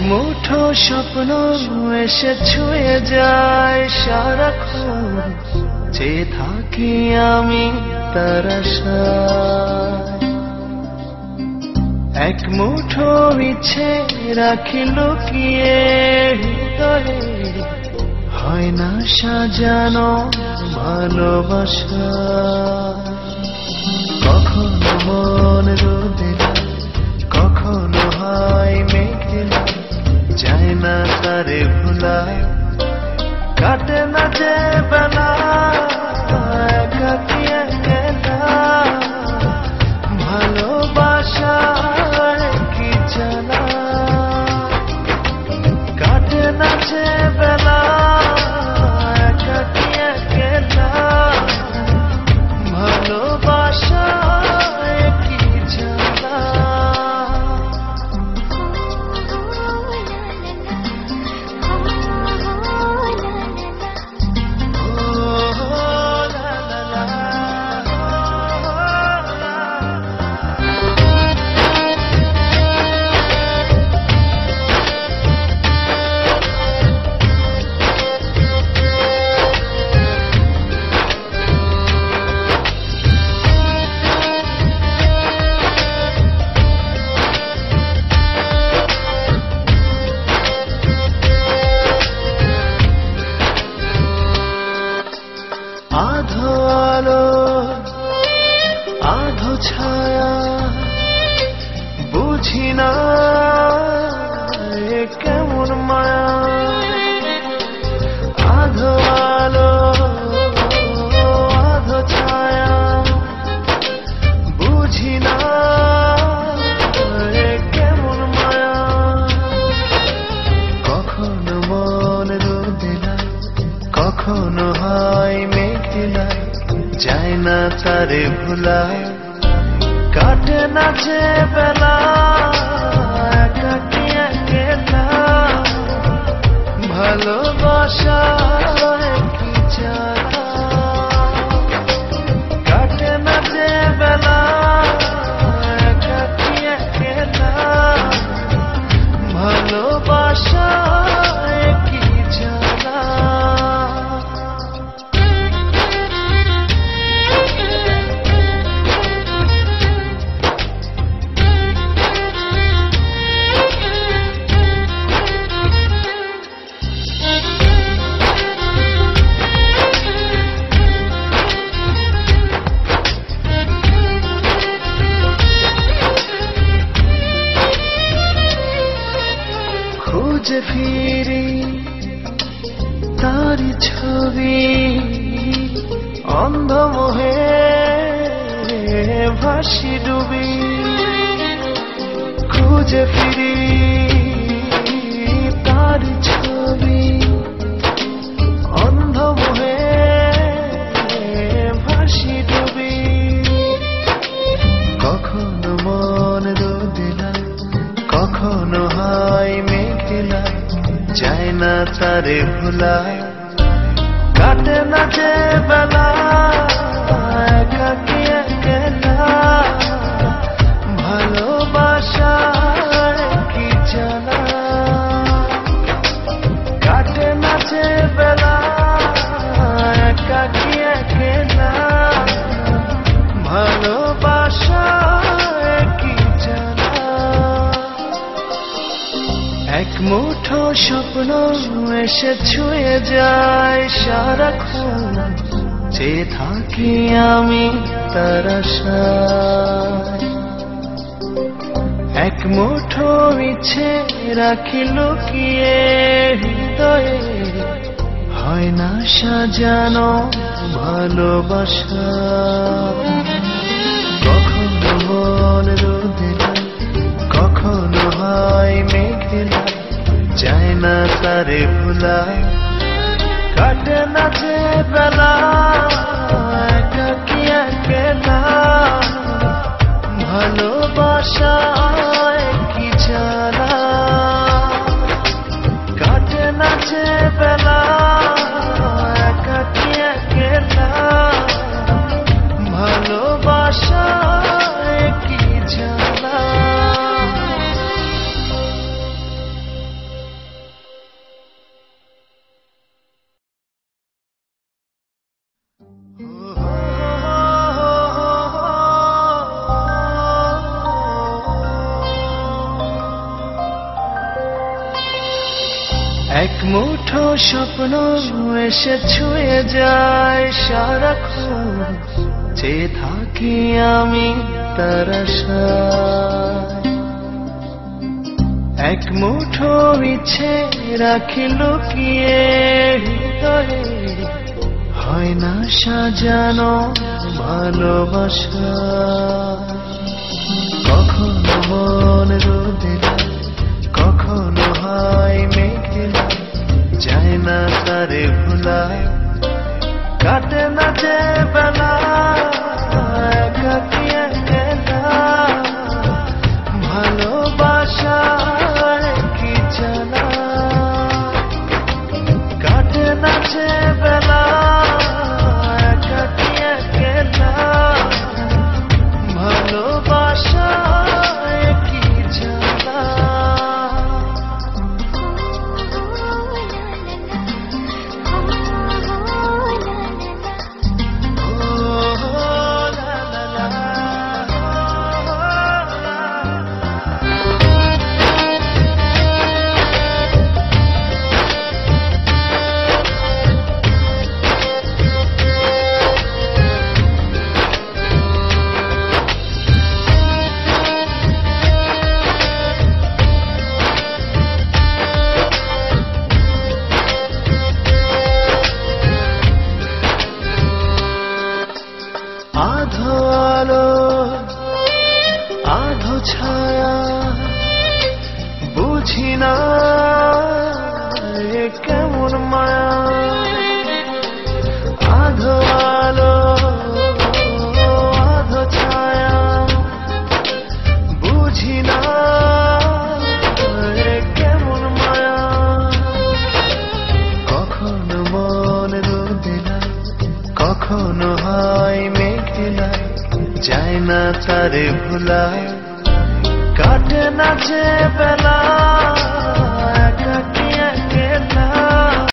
মুঠো স্বপ্ন এসে ছুঁয়ে যায় সারাক্ষণ, চেয়ে থাকি আমি তার আশায়। এক মুঠো ইচ্ছে রাখি লুকিয়ে হৃদয়ে, হয় না সাজানো ভালোবাসা। কখনো মন রোদেলা, কখনো হয় মেঘলা, যায় না তারে ভোলা। কাটে না যে বেলা একাকী একলা, ভালোবাসায় কি জ্বালা। কাটে না যে বেলা একাকী একলা, ভালোবাসায় কি জ্বালা। আধো আলো আধো ছায়া, বুঝি না এ কেমন মায়া। আধো আলো আধো ছায়া, বুঝি না এ কেমন মায়া। কখনো মন রোদেলা, কখনো হয় মেঘলা, যায় না তারে ভোলা। কাটে না যে বেলা একাকী একলা, ভালোবাসায় কি জ্বালা। কাটে না যে বেলা একাকী একলা, ভালোবাসায় কি জ্বালা। খুঁজে ফিরি তারি ছবি, অন্ধমোহে ভাসি ডুবি। খুঁজে ফিরি তারি ছবি, অন্ধমোহে ভাসি ডুবি। কখনো মন রোদেলা, কখনো হয় মেঘলা, যায় না তারে ভোলা। কাটে না যে বেলা একাকী একলা, ভালোবাসায় কি জ্বালা। কাটে না যে বেলা একাকী একলা, ভালোবাসায় কি জ্বালা। এক মুঠো স্বপ্ন এসে ছুঁয়ে যায় সারাক্ষণ, চেয়ে থাকি আমি তার আশায়। এক মুঠো ইচ্ছে রাখি লুকিয়ে হৃদয়ে, হয় না সাজানো ভালোবাসা। কখনো মন রোদেলা, কখনো হয় মেঘলা, যায় না তারে ভোলা। কাটে না যে বেলা একাকী একলা, ভালোবাসায় কি জ্বালা। কাটে না যে বেলা একাকী একলা, ভালোবাসায় কি জ্বালা। মুঠো স্বপ্ন এসে ছুঁয়ে যায় সারাক্ষণ, চেয়ে থাকি আমি তার আশায়। এক মুঠো ইচ্ছে রাখি লুকিয়ে হৃদয়ে, হয় না সাজানো ভালোবাসা। কখনো মন রোদে, কখনো হয় মেঘলা, যায় না তারে ভোলা, কাটে না যে বেলা একাকী একলা। ভালোবাসার কি জানা, কাটে না যে বেলা একাকী একলা। ভালোবাসার কি জানা। আধো আলো আধো ছায়া, বুঝি না এ কেমন মায়া। আধো আলো আধো ছায়া, বুঝি না এ কেমন মায়া। কখনো মন রোদে না, কখনো হয় মেঘলা, যায় না তারে ভোলা, কাটে না যে বেলা একাকী একলা।